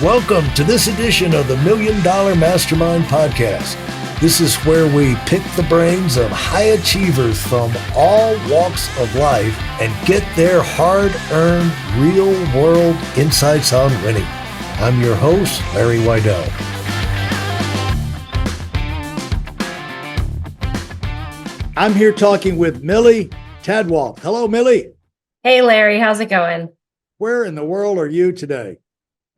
Welcome to this edition of the Million Dollar Mastermind podcast. This is where we pick the brains of high achievers from all walks of life and get their hard-earned, real-world insights on winning. I'm your host, Larry Weidel. I'm here talking with Millie Tadewaldt. Hello, Millie. Hey, Larry. How's it going? Where in the world are you today?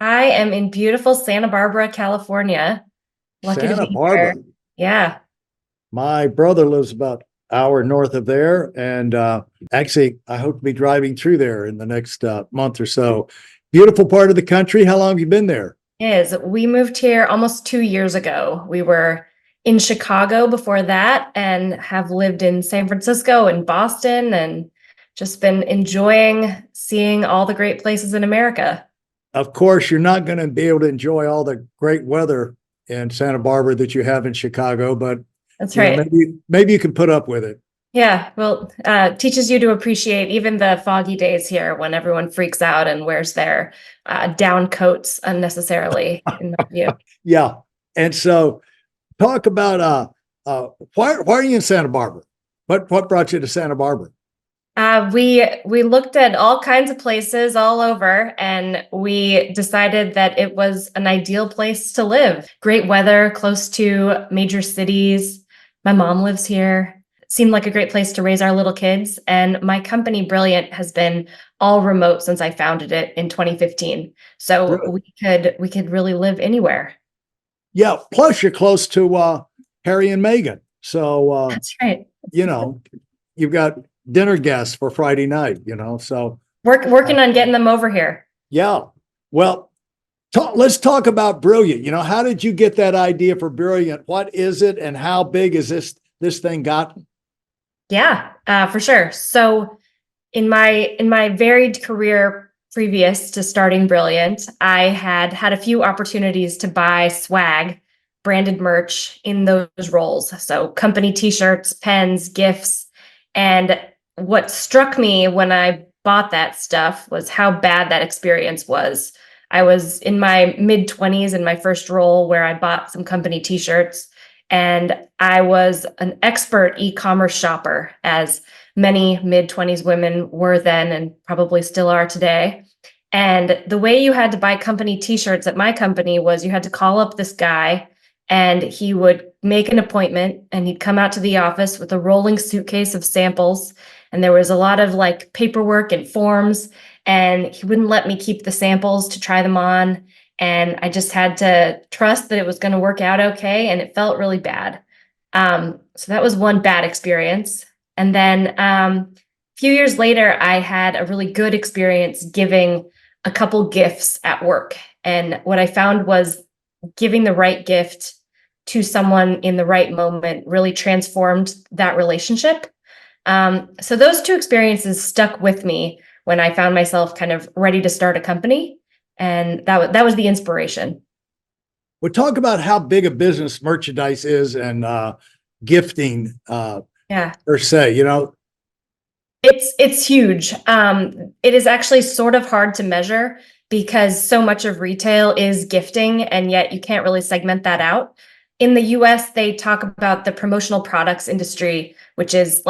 I am in beautiful Santa Barbara, California. Lucky to be here. Yeah. My brother lives about an hour north of there. And actually, I hope to be driving through there in the next month or so. Beautiful part of the country. How long have you been there? We moved here almost 2 years ago. We were in Chicago before that and have lived in San Francisco and Boston and just been enjoying seeing all the great places in America. Of course, you're not going to be able to enjoy all the great weather in Santa Barbara that you have in Chicago, but that's right. Maybe you can put up with it. Yeah, well, teaches you to appreciate even the foggy days here when everyone freaks out and wears their down coats unnecessarily in my view. Yeah, and so talk about why are you in Santa Barbara? What brought you to Santa Barbara? We looked at all kinds of places all over, and we decided that it was an ideal place to live. Great weather, close to major cities. My mom lives here. It seemed like a great place to raise our little kids. And my company, Brilliant, has been all remote since I founded it in 2015. So really? we could really live anywhere. Yeah. Plus, you're close to Harry and Meghan. So that's right. You've got dinner guests for Friday night, so working on getting them over here. Yeah. Well, let's talk about Brilliant. How did you get that idea for Brilliant? What is it and how big is this thing gotten? Yeah, for sure. So in my varied career previous to starting Brilliant, I had a few opportunities to buy swag, branded merch in those roles. So company t-shirts, pens, gifts. And what struck me when I bought that stuff was how bad that experience was. I was in my mid-20s in my first role where I bought some company t-shirts, and I was an expert e-commerce shopper, as many mid-20s women were then and probably still are today. And the way you had to buy company t-shirts at my company was you had to call up this guy, and he would make an appointment and he'd come out to the office with a rolling suitcase of samples. And there was a lot of paperwork and forms, and he wouldn't let me keep the samples to try them on. And I just had to trust that it was going to work out okay. And it felt really bad. So that was one bad experience. And then a few years later, I had a really good experience giving a couple gifts at work. And what I found was giving the right gift to someone in the right moment really transformed that relationship. So those two experiences stuck with me when I found myself kind of ready to start a company. And that was the inspiration. We'll talk about how big a business merchandise is and gifting per se, It's huge. It is actually sort of hard to measure because so much of retail is gifting, and yet you can't really segment that out. In the US, they talk about the promotional products industry, which is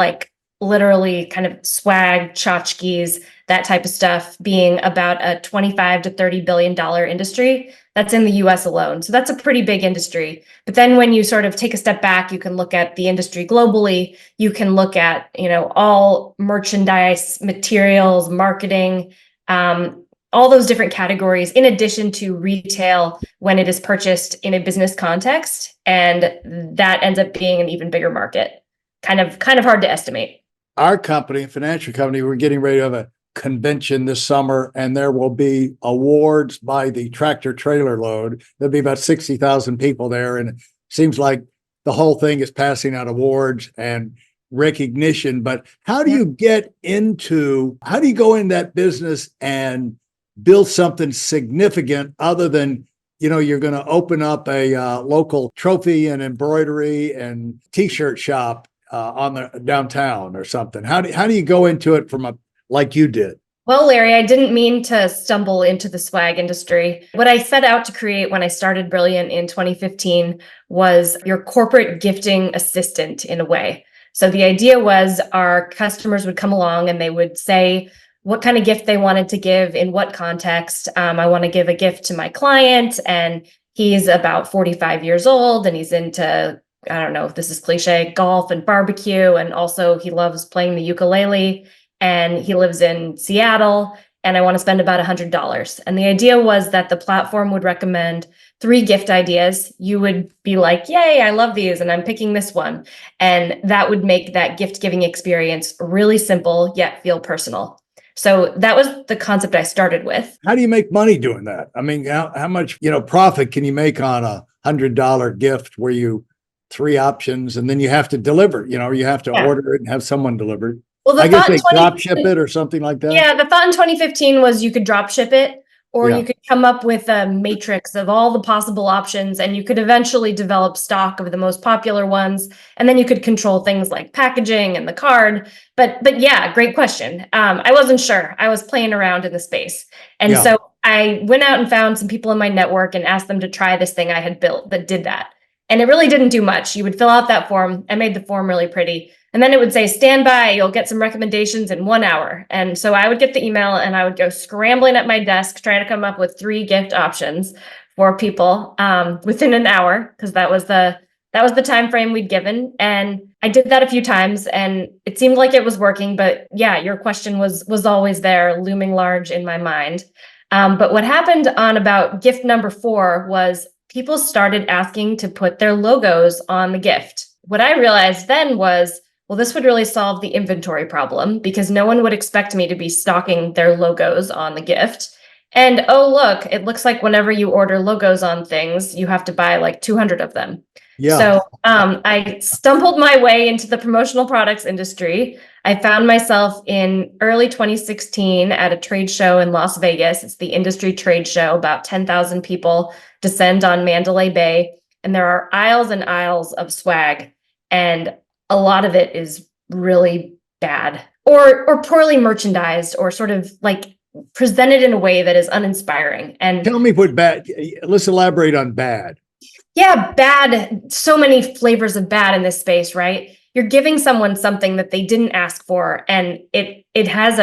literally kind of swag, tchotchkes, that type of stuff, being about a $25 to $30 billion industry. That's in the US alone. So that's a pretty big industry. But then when you sort of take a step back, you can look at the industry globally. You can look at, all merchandise, materials, marketing, all those different categories, in addition to retail when it is purchased in a business context. And that ends up being an even bigger market. Kind of hard to estimate. Our company, financial company, we're getting ready to have a convention this summer, and there will be awards by the tractor trailer load. There'll be about 60,000 people there. And it seems like the whole thing is passing out awards and recognition. But how do you go in that business and build something significant other than, you're going to open up a local trophy and embroidery and t-shirt shop on the downtown or something? How do you go into it like you did? Well, Larry, I didn't mean to stumble into the swag industry. What I set out to create when I started Brilliant in 2015 was your corporate gifting assistant in a way. So the idea was our customers would come along and they would say what kind of gift they wanted to give, in what context. I want to give a gift to my client, and he's about 45 years old and he's into, I don't know if this is cliche, golf and barbecue. And also he loves playing the ukulele, and he lives in Seattle, and I want to spend about $100. And the idea was that the platform would recommend 3 gift ideas. You would be like, yay, I love these, and I'm picking this one. And that would make that gift giving experience really simple, yet feel personal. So that was the concept I started with. How do you make money doing that? I mean, how much, profit can you make on a $100 gift where you 3 options and then you have to deliver, you have to order it and have someone deliver it? Well, I guess they drop ship it or something like that. Yeah, the thought in 2015 was you could drop ship it, or Yeah. you could come up with a matrix of all the possible options, and you could eventually develop stock of the most popular ones, and then you could control things like packaging and the card. But yeah, great question. I wasn't sure. I was playing around in the space, and Yeah. so I went out and found some people in my network and asked them to try this thing I had built that did that. And it really didn't do much. You would fill out that form. I made the form really pretty. And then it would say, stand by, you'll get some recommendations in 1 hour. And so I would get the email and I would go scrambling at my desk, trying to come up with 3 gift options for people within an hour, because that was the time frame we'd given. And I did that a few times and it seemed like it was working. But yeah, your question was always there, looming large in my mind. But what happened on about gift number 4 was people started asking to put their logos on the gift. What I realized then was, well, this would really solve the inventory problem, because no one would expect me to be stocking their logos on the gift. And oh, look, it looks like whenever you order logos on things, you have to buy like 200 of them. Yeah. So I stumbled my way into the promotional products industry. I found myself in early 2016 at a trade show in Las Vegas. It's the industry trade show. About 10,000 people descend on Mandalay Bay, and there are aisles and aisles of swag. And a lot of it is really bad or poorly merchandised, or sort of like presented in a way that is uninspiring. And tell me what bad, let's elaborate on bad. Yeah, bad. So many flavors of bad in this space, right? You're giving someone something that they didn't ask for, and it has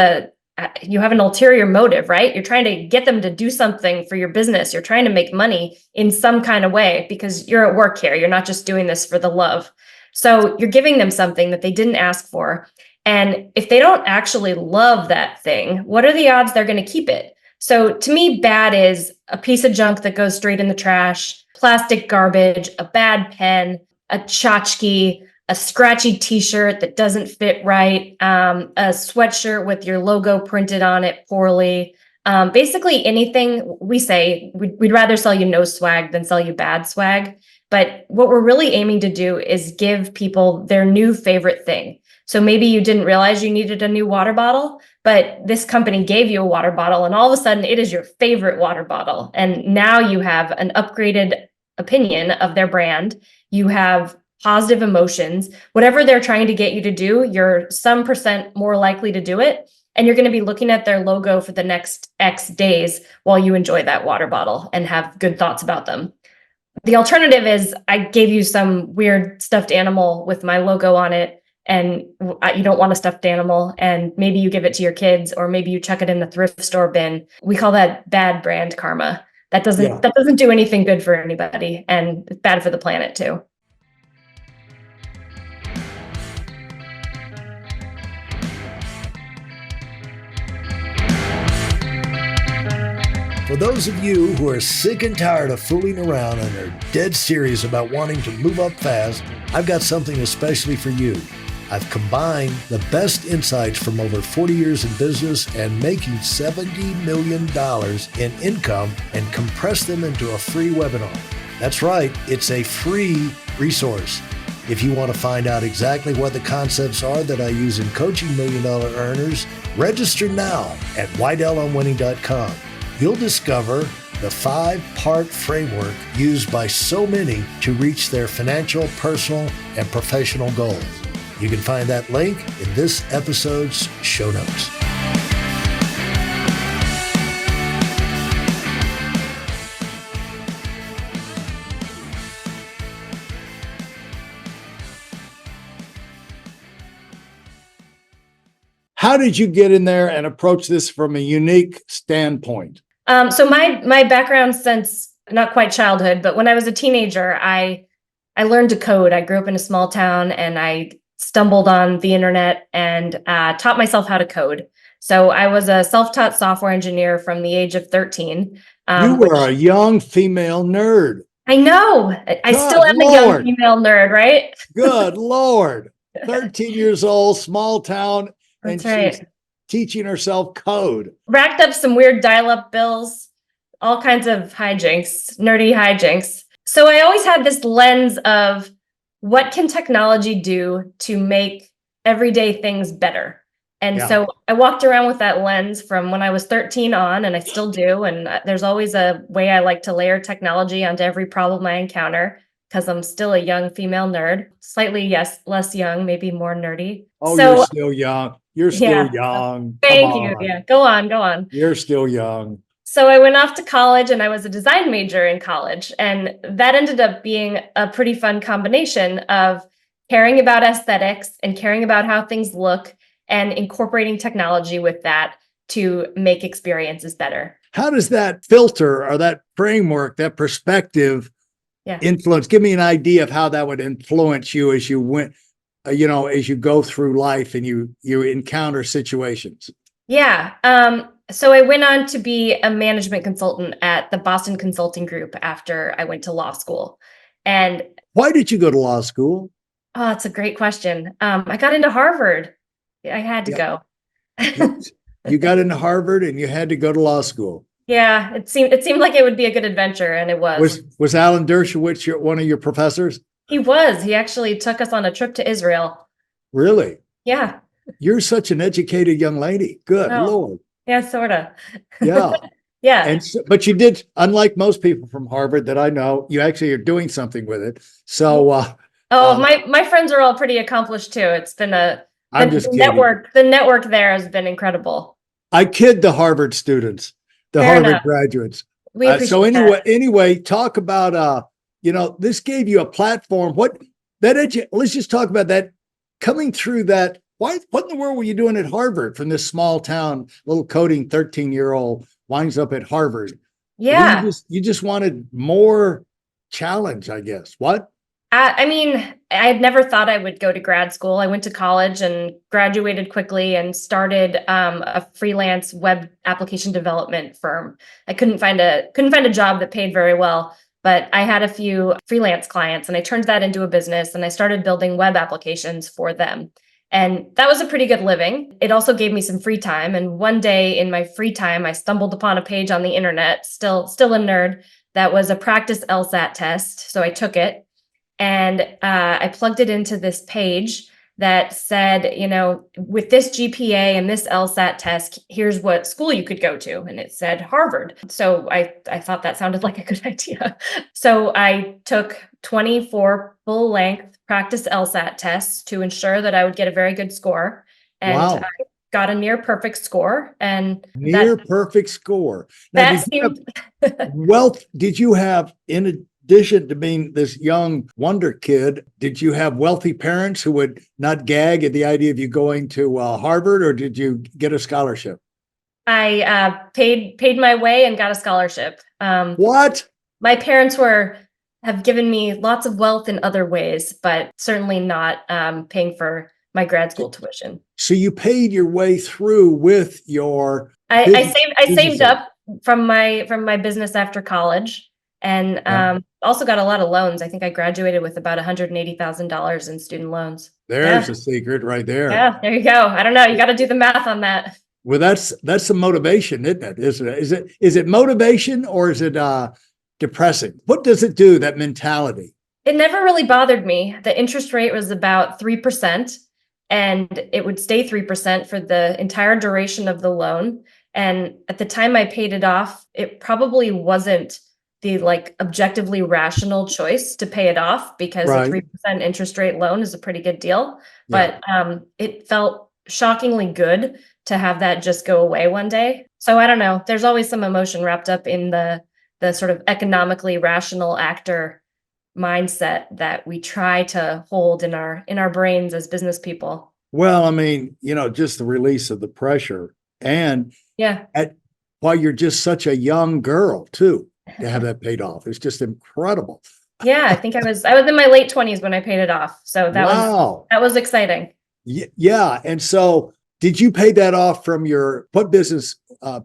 you have an ulterior motive, right? You're trying to get them to do something for your business. You're trying to make money in some kind of way because you're at work here. You're not just doing this for the love. So you're giving them something that they didn't ask for. And if they don't actually love that thing, what are the odds they're going to keep it? So to me, bad is a piece of junk that goes straight in the trash, plastic garbage, a bad pen, a tchotchke, a scratchy t-shirt that doesn't fit right, a sweatshirt with your logo printed on it poorly. Basically anything. We say we'd rather sell you no swag than sell you bad swag. But what we're really aiming to do is give people their new favorite thing. So maybe you didn't realize you needed a new water bottle, but this company gave you a water bottle and all of a sudden it is your favorite water bottle. And now you have an upgraded opinion of their brand. You have positive emotions. Whatever they're trying to get you to do, you're some percent more likely to do it. And you're going to be looking at their logo for the next X days while you enjoy that water bottle and have good thoughts about them. The alternative is I gave you some weird stuffed animal with my logo on it, and you don't want a stuffed animal, and maybe you give it to your kids, or maybe you chuck it in the thrift store bin. We call that bad brand karma. That doesn't do anything good for anybody, and it's bad for the planet too. For those of you who are sick and tired of fooling around and are dead serious about wanting to move up fast, I've got something especially for you. I've combined the best insights from over 40 years in business and making $70 million in income and compressed them into a free webinar. That's right, it's a free resource. If you want to find out exactly what the concepts are that I use in coaching $1 million earners, register now at weidelonwinning.com. You'll discover the 5-part framework used by so many to reach their financial, personal, and professional goals. You can find that link in this episode's show notes. how did you get in there and approach this from a unique standpoint? So my background since not quite childhood, but when I was a teenager, I learned to code. I grew up in a small town and I stumbled on the internet and taught myself how to code. So I was a self-taught software engineer from the age of 13. You were a young female nerd. I know. I still am a young female nerd, right? Good Lord. 13 years old, small town, That's and right. she's teaching herself code. Racked up some weird dial-up bills, all kinds of hijinks, nerdy hijinks. So I always had this lens of what can technology do to make everyday things better? And so I walked around with that lens from when I was 13 on, and I still do. And there's always a way I like to layer technology onto every problem I encounter because I'm still a young female nerd, slightly, yes, less young, maybe more nerdy. Oh, so, you're still young. You're still young. Thank you. Yeah, go on. You're still young. So I went off to college and I was a design major in college. And that ended up being a pretty fun combination of caring about aesthetics and caring about how things look and incorporating technology with that to make experiences better. How does that filter or that framework, that perspective influence? Give me an idea of how that would influence you as you went, as you go through life and you encounter situations. Yeah. So I went on to be a management consultant at the Boston Consulting Group after I went to law school. And why did you go to law school? Oh, that's a great question. I got into Harvard. I had to go. You got into Harvard and you had to go to law school. Yeah, it seemed like it would be a good adventure, and it was. Was Alan Dershowitz one of your professors? He was. He actually took us on a trip to Israel. Really? Yeah. You're such an educated young lady. Good Lord. Yeah, sort of. Yeah. Yeah. And but you did, unlike most people from Harvard that I know, you actually are doing something with it. So my friends are all pretty accomplished too. It's been the network there has been incredible. I kid the Harvard students, the Harvard graduates. We appreciate anyway, talk about this gave you a platform. Let's just talk about that coming through that. What in the world were you doing at Harvard from this small town, little coding 13-year-old winds up at Harvard? Yeah. You just wanted more challenge, I guess. What? I mean, I had never thought I would go to grad school. I went to college and graduated quickly and started a freelance web application development firm. I couldn't find a job that paid very well, but I had a few freelance clients and I turned that into a business and I started building web applications for them. And that was a pretty good living. It also gave me some free time. And one day in my free time, I stumbled upon a page on the internet, still a nerd, that was a practice LSAT test. So I took it and I plugged it into this page that said, with this GPA and this LSAT test, here's what school you could go to. And it said Harvard. So I thought that sounded like a good idea. So I took 24 full-length practice LSAT tests to ensure that I would get a very good score. And I got a near perfect score. And perfect score. Now, did you have, in addition to being this young wonder kid, did you have wealthy parents who would not gag at the idea of you going to Harvard, or did you get a scholarship? I paid my way and got a scholarship. What? My parents have given me lots of wealth in other ways, but certainly not paying for my grad school tuition. So you paid your way through with your. I saved up from my business after college, and also got a lot of loans. I think I graduated with about $180,000 in student loans. There's a secret right there. Yeah, there you go. I don't know. You got to do the math on that. Well, that's some motivation, isn't it? Is it motivation or is it depressing? What does it do, that mentality? It never really bothered me. The interest rate was about 3%, and it would stay 3% for the entire duration of the loan. And at the time I paid it off, it probably wasn't the objectively rational choice to pay it off, because a 3% interest rate loan is a pretty good deal. Yeah. But it felt shockingly good to have that just go away one day. So I don't know. There's always some emotion wrapped up in the sort of economically rational actor mindset that we try to hold in our brains as business people. Well, I mean, just the release of the pressure and Yeah. while you're just such a young girl too, to have that paid off. It's just incredible. Yeah, I think I was in my late 20s when I paid it off. So Wow. that was exciting. Yeah. And so did you pay that off from what business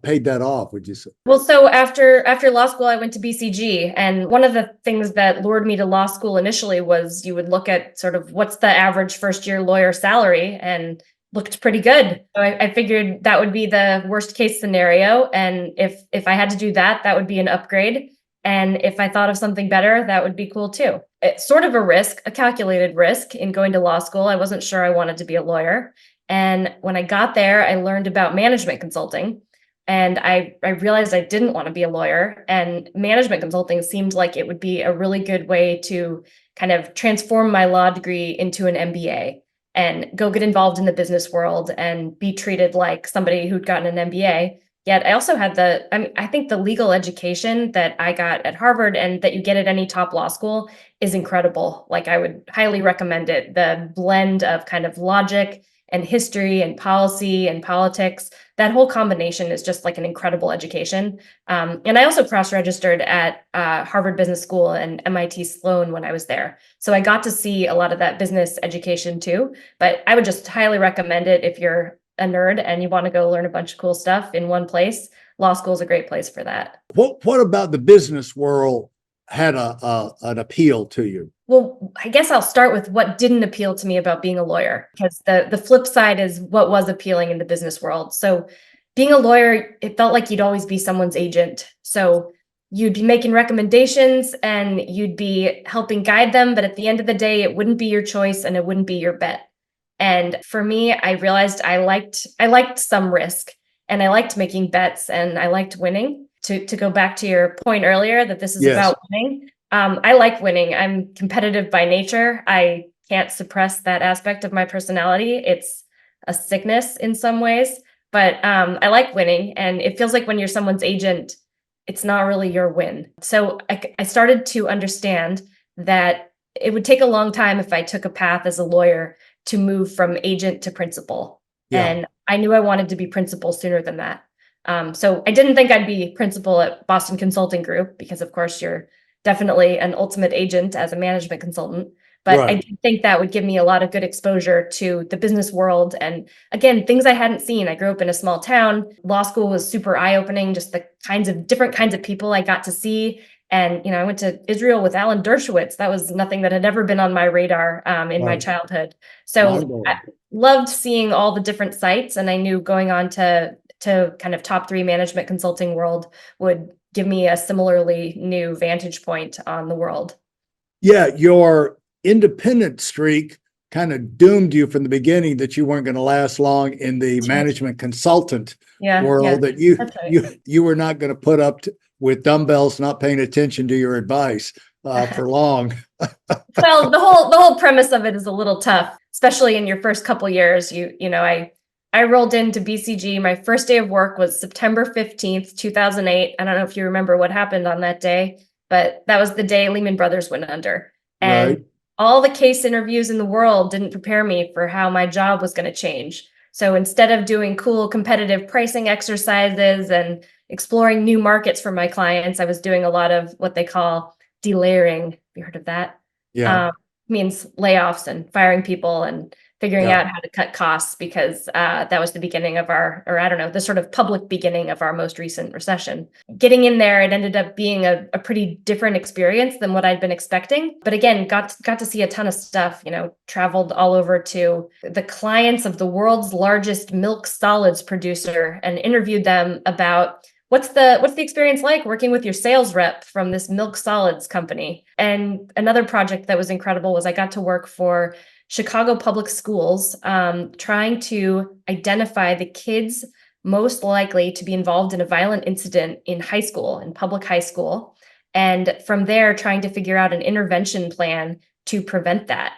paid that off, would you say? Well, so after law school, I went to BCG, and one of the things that lured me to law school initially was you would look at sort of what's the average first year lawyer salary, and looked pretty good. So I figured that would be the worst case scenario, and if I had to do that, that would be an upgrade. And if I thought of something better, that would be cool too. It's sort of a risk, a calculated risk in going to law school. I wasn't sure I wanted to be a lawyer. And when I got there, I learned about management consulting. And I realized I didn't want to be a lawyer. And management consulting seemed like it would be a really good way to kind of transform my law degree into an MBA and go get involved in the business world and be treated like somebody who'd gotten an MBA. Yet I also had I think the legal education that I got at Harvard and that you get at any top law school is incredible. Like, I would highly recommend it. The blend of kind of logic and history and policy and politics, that whole combination is just like an incredible education. And I also cross-registered at Harvard Business School and MIT Sloan when I was there. So I got to see a lot of that business education too. But I would just highly recommend it if you're a nerd and you want to go learn a bunch of cool stuff in one place. Law school is a great place for that. What about the business world had an appeal to you? Well, I guess I'll start with what didn't appeal to me about being a lawyer, because the flip side is what was appealing in the business world. So being a lawyer, it felt like you'd always be someone's agent. So you'd be making recommendations and you'd be helping guide them, but at the end of the day, it wouldn't be your choice and it wouldn't be your bet. And for me, I realized I liked some risk, and I liked making bets, and I liked winning. To go back to your point earlier that this is about winning. I like winning. I'm competitive by nature. I can't suppress that aspect of my personality. It's a sickness in some ways, but I like winning. And it feels like when you're someone's agent, it's not really your win. So I started to understand that it would take a long time if I took a path as a lawyer to move from agent to principal. Yeah. And I knew I wanted to be principal sooner than that. So I didn't think I'd be principal at Boston Consulting Group, because of course you're definitely an ultimate agent as a management consultant. But right. I did think that would give me a lot of good exposure to the business world. And again, things I hadn't seen. I grew up in a small town. Law school was super eye-opening, just the different kinds of people I got to see. And, I went to Israel with Alan Dershowitz. That was nothing that had ever been on my radar in my childhood. So I loved seeing all the different sites. And I knew going on to kind of top 3 management consulting world would give me a similarly new vantage point on the world. Yeah, your independent streak kind of doomed you from the beginning that you weren't going to last long in the management consultant world, that you were not going to put up with dumbbells, not paying attention to your advice for long. Well, the whole premise of it is a little tough, especially in your first couple years. I rolled into BCG. My first day of work was September 15th, 2008. I don't know if you remember what happened on that day, but that was the day Lehman Brothers went under. And all the case interviews in the world didn't prepare me for how my job was going to change. So instead of doing cool competitive pricing exercises and exploring new markets for my clients, I was doing a lot of what they call delayering. Have you heard of that? Yeah. Means layoffs and firing people and figuring out how to cut costs, because that was the beginning of the sort of public beginning of our most recent recession. Getting in there, it ended up being a pretty different experience than what I'd been expecting. But again, got to see a ton of stuff, traveled all over to the clients of the world's largest milk solids producer and interviewed them about what's the experience like working with your sales rep from this milk solids company. And another project that was incredible was I got to work for Chicago Public Schools, trying to identify the kids most likely to be involved in a violent incident in public high school. And from there, trying to figure out an intervention plan to prevent that,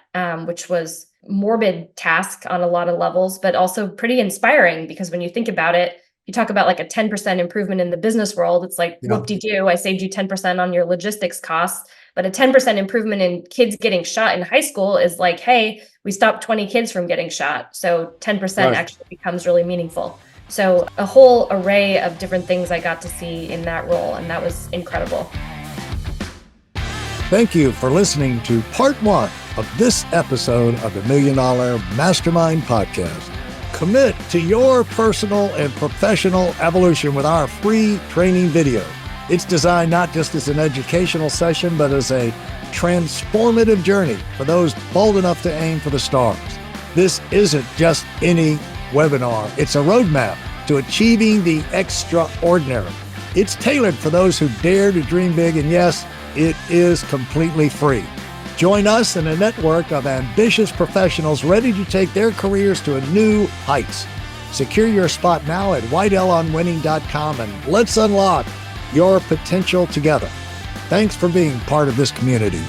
which was a morbid task on a lot of levels, but also pretty inspiring, because when you think about it, you talk about like a 10% improvement in the business world. It's like, Yeah. whoop-de-doo, I saved you 10% on your logistics costs. But a 10% improvement in kids getting shot in high school is like, hey, we stopped 20 kids from getting shot. So 10% Right. actually becomes really meaningful. So a whole array of different things I got to see in that role, and that was incredible. Thank you for listening to part 1 of this episode of the Million Dollar Mastermind podcast. Commit to your personal and professional evolution with our free training video. It's designed not just as an educational session, but as a transformative journey for those bold enough to aim for the stars. This isn't just any webinar. It's a roadmap to achieving the extraordinary. It's tailored for those who dare to dream big, and yes, it is completely free. Join us in a network of ambitious professionals ready to take their careers to new heights. Secure your spot now at weidelonwinning.com, and let's unlock your potential together. Thanks for being part of this community.